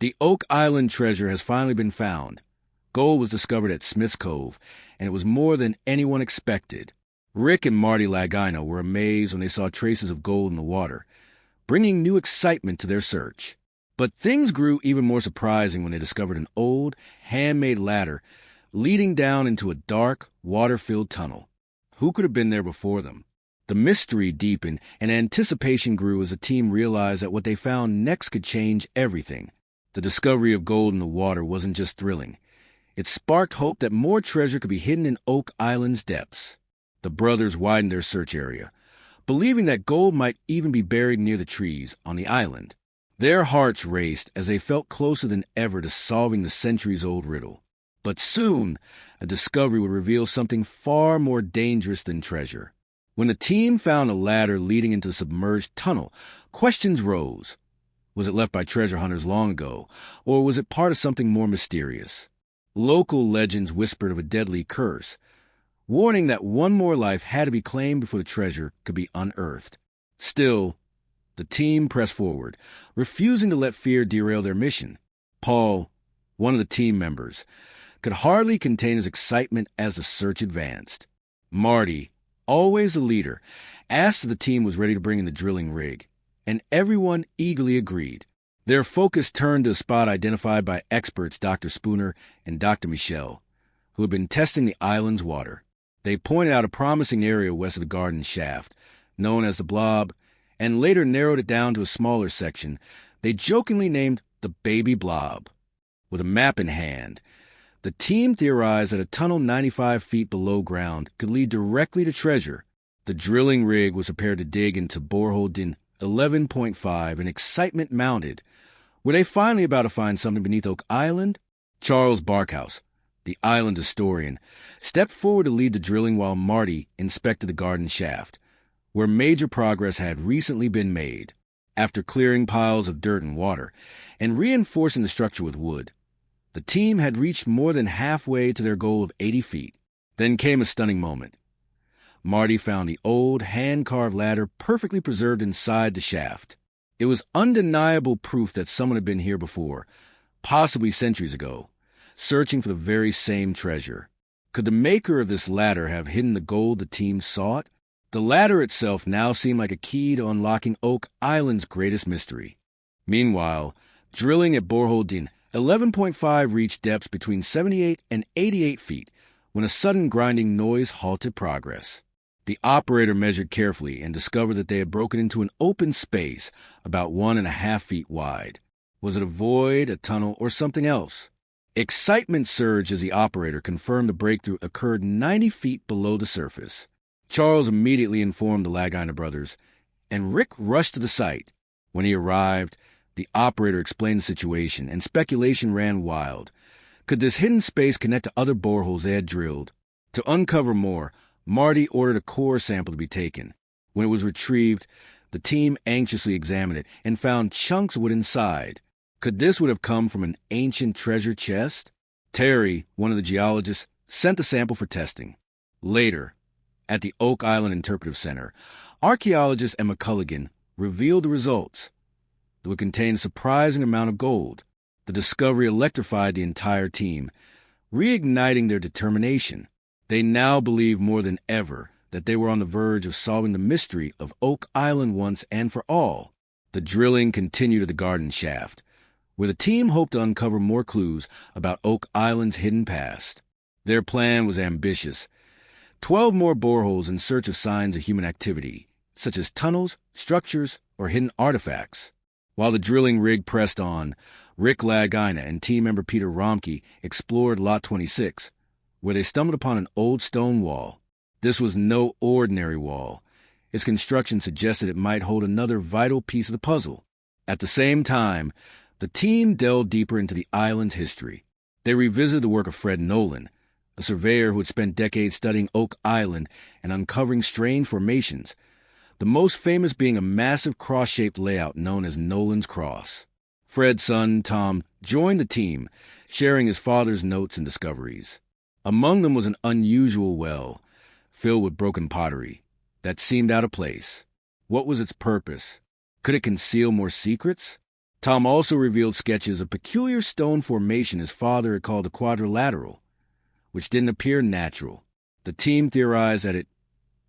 The Oak Island treasure has finally been found. Gold was discovered at Smith's Cove, and it was more than anyone expected. Rick and Marty Lagina were amazed when they saw traces of gold in the water, bringing new excitement to their search. But things grew even more surprising when they discovered an old, handmade ladder leading down into a dark, water-filled tunnel. Who could have been there before them? The mystery deepened, and anticipation grew as the team realized that what they found next could change everything. The discovery of gold in the water wasn't just thrilling. It sparked hope that more treasure could be hidden in Oak Island's depths. The brothers widened their search area, believing that gold might even be buried near the trees on the island. Their hearts raced as they felt closer than ever to solving the centuries-old riddle. But soon, a discovery would reveal something far more dangerous than treasure. When the team found a ladder leading into the submerged tunnel, questions rose. Was it left by treasure hunters long ago, or was it part of something more mysterious? Local legends whispered of a deadly curse, warning that one more life had to be claimed before the treasure could be unearthed. Still, the team pressed forward, refusing to let fear derail their mission. Paul, one of the team members, could hardly contain his excitement as the search advanced. Marty, always the leader, asked if the team was ready to bring in the drilling rig, and everyone eagerly agreed. Their focus turned to a spot identified by experts Dr. Spooner and Dr. Michelle, who had been testing the island's water. They pointed out a promising area west of the garden shaft, known as the Blob, and later narrowed it down to a smaller section they jokingly named the Baby Blob. With a map in hand, the team theorized that a tunnel 95 feet below ground could lead directly to treasure. The drilling rig was prepared to dig into borehole din 11.5, and excitement mounted. Were they finally about to find something beneath Oak Island? Charles Barkhouse, the island historian, stepped forward to lead the drilling while Marty inspected the garden shaft, where major progress had recently been made. After clearing piles of dirt and water and reinforcing the structure with wood, the team had reached more than halfway to their goal of 80 feet. Then came a stunning moment. Marty found the old, hand-carved ladder perfectly preserved inside the shaft. It was undeniable proof that someone had been here before, possibly centuries ago, searching for the very same treasure. Could the maker of this ladder have hidden the gold the team sought? The ladder itself now seemed like a key to unlocking Oak Island's greatest mystery. Meanwhile, drilling at borehole din 11.5 reached depths between 78 and 88 feet when a sudden grinding noise halted progress. The operator measured carefully and discovered that they had broken into an open space about 1.5 feet wide. Was it a void, a tunnel, or something else? Excitement surged as the operator confirmed the breakthrough occurred 90 feet below the surface. Charles immediately informed the Lagina brothers, and Rick rushed to the site. When he arrived, the operator explained the situation, and speculation ran wild. Could this hidden space connect to other boreholes they had drilled? To uncover more, Marty ordered a core sample to be taken. When it was retrieved, the team anxiously examined it and found chunks of wood inside. Could this would have come from an ancient treasure chest? Terry, one of the geologists, sent the sample for testing. Later, at the Oak Island Interpretive Center, archaeologist Emma Culligan revealed the results. It would contain a surprising amount of gold. The discovery electrified the entire team, reigniting their determination. They now believed more than ever that they were on the verge of solving the mystery of Oak Island once and for all. The drilling continued at the garden shaft, where the team hoped to uncover more clues about Oak Island's hidden past. Their plan was ambitious. 12 more boreholes in search of signs of human activity, such as tunnels, structures, or hidden artifacts. While the drilling rig pressed on, Rick Lagina and team member Peter Romke explored Lot 26, where they stumbled upon an old stone wall. This was no ordinary wall. Its construction suggested it might hold another vital piece of the puzzle. At the same time, the team delved deeper into the island's history. They revisited the work of Fred Nolan, a surveyor who had spent decades studying Oak Island and uncovering strange formations, the most famous being a massive cross-shaped layout known as Nolan's Cross. Fred's son, Tom, joined the team, sharing his father's notes and discoveries. Among them was an unusual well, filled with broken pottery, that seemed out of place. What was its purpose? Could it conceal more secrets? Tom also revealed sketches of peculiar stone formation his father had called a quadrilateral, which didn't appear natural. The team theorized that it,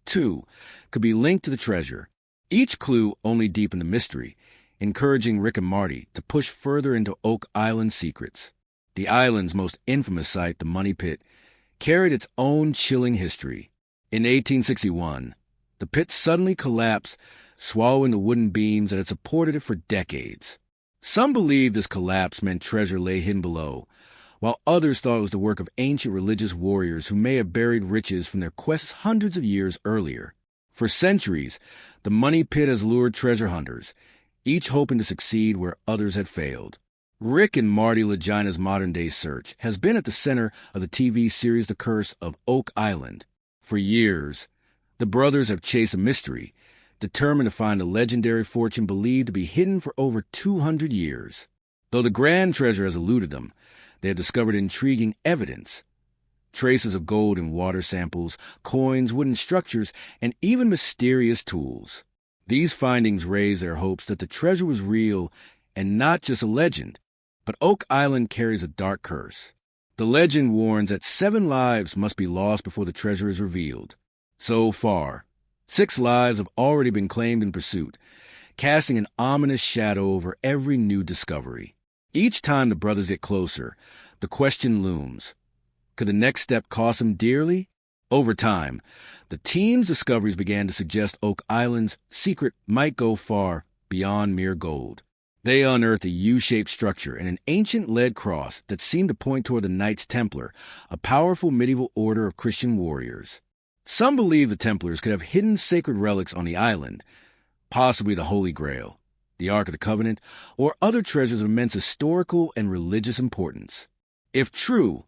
too, could be linked to the treasure. Each clue only deepened the mystery, encouraging Rick and Marty to push further into Oak Island's secrets. The island's most infamous site, the Money Pit, carried its own chilling history. In 1861, the pit suddenly collapsed, swallowing the wooden beams that had supported it for decades. Some believed this collapse meant treasure lay hidden below, while others thought it was the work of ancient religious warriors who may have buried riches from their quests hundreds of years earlier. For centuries, the Money Pit has lured treasure hunters, each hoping to succeed where others had failed. Rick and Marty LaGina's modern-day search has been at the center of the TV series The Curse of Oak Island. For years, the brothers have chased a mystery, determined to find a legendary fortune believed to be hidden for over 200 years. Though the grand treasure has eluded them, they have discovered intriguing evidence. Traces of gold in water samples, coins, wooden structures, and even mysterious tools. These findings raise their hopes that the treasure was real and not just a legend. But Oak Island carries a dark curse. The legend warns that 7 lives must be lost before the treasure is revealed. So far, 6 lives have already been claimed in pursuit, casting an ominous shadow over every new discovery. Each time the brothers get closer, the question looms. Could the next step cost them dearly? Over time, the team's discoveries began to suggest Oak Island's secret might go far beyond mere gold. They unearthed a U-shaped structure and an ancient lead cross that seemed to point toward the Knights Templar, a powerful medieval order of Christian warriors. Some believe the Templars could have hidden sacred relics on the island, possibly the Holy Grail, the Ark of the Covenant, or other treasures of immense historical and religious importance. If true,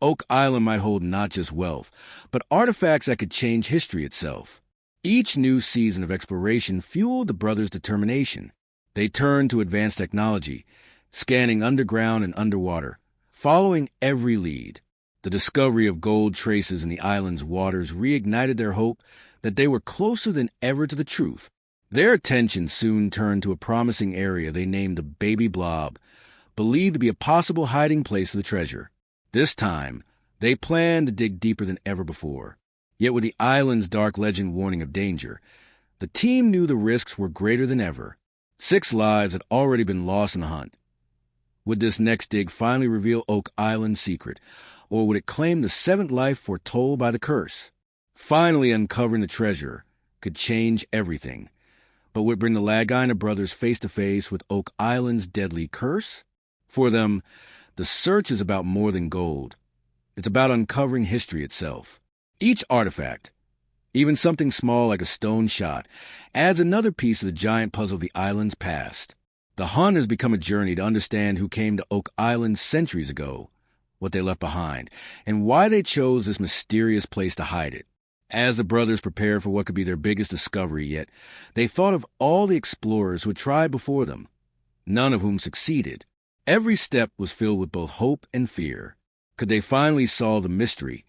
Oak Island might hold not just wealth, but artifacts that could change history itself. Each new season of exploration fueled the brothers' determination. They turned to advanced technology, scanning underground and underwater, following every lead. The discovery of gold traces in the island's waters reignited their hope that they were closer than ever to the truth. Their attention soon turned to a promising area they named the Baby Blob, believed to be a possible hiding place for the treasure. This time, they planned to dig deeper than ever before. Yet with the island's dark legend warning of danger, the team knew the risks were greater than ever. 6 lives had already been lost in the hunt. Would this next dig finally reveal Oak Island's secret, or would it claim the 7th life foretold by the curse? Finally uncovering the treasure could change everything, but would bring the Lagina brothers face to face with Oak Island's deadly curse? For them, the search is about more than gold. It's about uncovering history itself. Each artifact, even something small like a stone shot, adds another piece of the giant puzzle of the island's past. The hunt has become a journey to understand who came to Oak Island centuries ago, what they left behind, and why they chose this mysterious place to hide it. As the brothers prepared for what could be their biggest discovery yet, they thought of all the explorers who had tried before them, none of whom succeeded. Every step was filled with both hope and fear. Could they finally solve the mystery,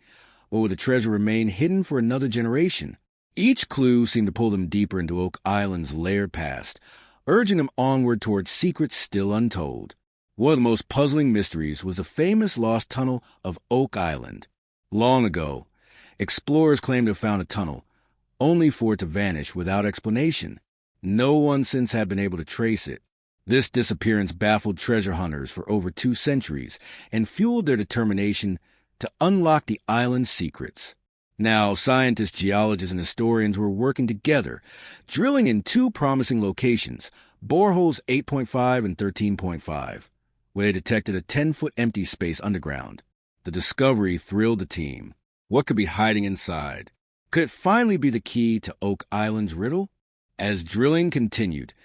or would the treasure remain hidden for another generation? Each clue seemed to pull them deeper into Oak Island's layered past, urging them onward towards secrets still untold. One of the most puzzling mysteries was the famous lost tunnel of Oak Island. Long ago, explorers claimed to have found a tunnel, only for it to vanish without explanation. No one since had been able to trace it. This disappearance baffled treasure hunters for over 2 centuries and fueled their determination to unlock the island's secrets. Now, scientists, geologists, and historians were working together, drilling in 2 promising locations, boreholes 8.5 and 13.5. Where they detected a 10-foot empty space underground. The discovery thrilled the team. What could be hiding inside? Could it finally be the key to Oak Island's riddle? As drilling continued,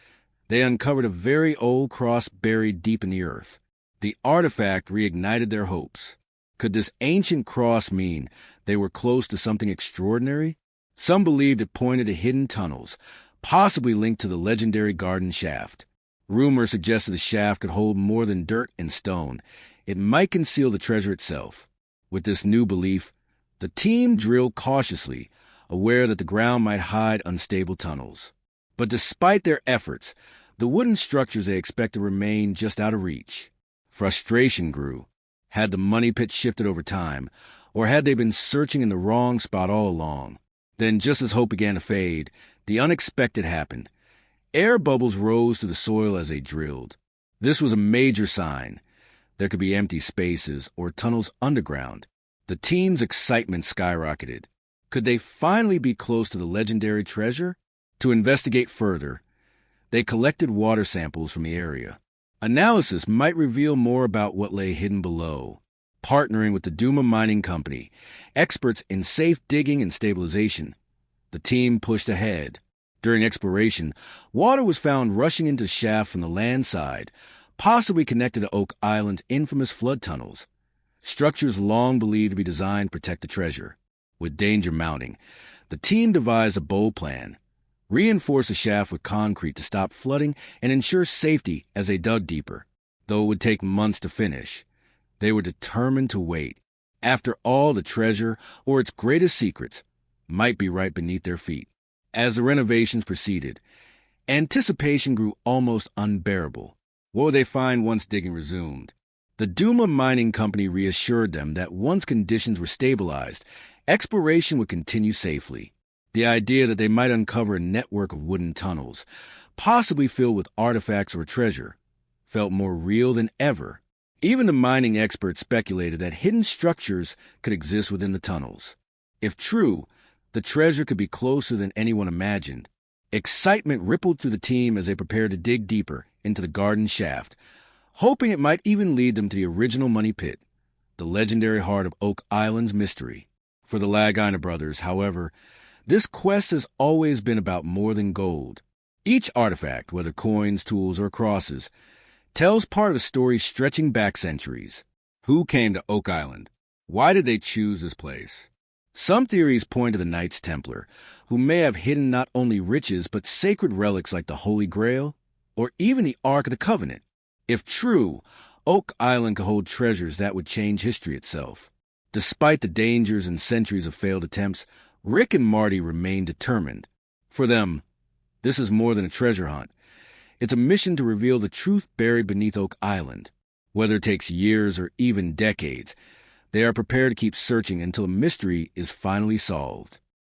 they uncovered a very old cross buried deep in the earth. The artifact reignited their hopes. Could this ancient cross mean they were close to something extraordinary? Some believed it pointed to hidden tunnels, possibly linked to the legendary garden shaft. Rumor suggested the shaft could hold more than dirt and stone. It might conceal the treasure itself. With this new belief, the team drilled cautiously, aware that the ground might hide unstable tunnels. But despite their efforts, The wooden structures they expected remained just out of reach. Frustration grew. Had the money pit shifted over time, or had they been searching in the wrong spot all along? Then, just as hope began to fade, the unexpected happened. Air bubbles rose through the soil as they drilled. This was a major sign. There could be empty spaces or tunnels underground. The team's excitement skyrocketed. Could they finally be close to the legendary treasure? To investigate further, they collected water samples from the area. Analysis might reveal more about what lay hidden below. Partnering with the Duma Mining Company, experts in safe digging and stabilization, the team pushed ahead. During exploration, water was found rushing into the shaft from the land side, possibly connected to Oak Island's infamous flood tunnels. Structures long believed to be designed to protect the treasure. With danger mounting, the team devised a bold plan. Reinforce the shaft with concrete to stop flooding and ensure safety as they dug deeper. Though it would take months to finish, they were determined to wait. After all, the treasure, or its greatest secrets, might be right beneath their feet. As the renovations proceeded, anticipation grew almost unbearable. What would they find once digging resumed? The Duma Mining Company reassured them that once conditions were stabilized, exploration would continue safely. The idea that they might uncover a network of wooden tunnels, possibly filled with artifacts or treasure, felt more real than ever. Even the mining experts speculated that hidden structures could exist within the tunnels. If true, the treasure could be closer than anyone imagined. Excitement rippled through the team as they prepared to dig deeper into the garden shaft, hoping it might even lead them to the original money pit, the legendary heart of Oak Island's mystery. For the Lagina brothers, however, this quest has always been about more than gold. Each artifact, whether coins, tools, or crosses, tells part of a story stretching back centuries. Who came to Oak Island? Why did they choose this place? Some theories point to the Knights Templar, who may have hidden not only riches but sacred relics like the Holy Grail, or even the Ark of the Covenant. If true, Oak Island could hold treasures that would change history itself. Despite the dangers and centuries of failed attempts, Rick and Marty remain determined. For them, this is more than a treasure hunt. It's a mission to reveal the truth buried beneath Oak Island. Whether it takes years or even decades, they are prepared to keep searching until a mystery is finally solved.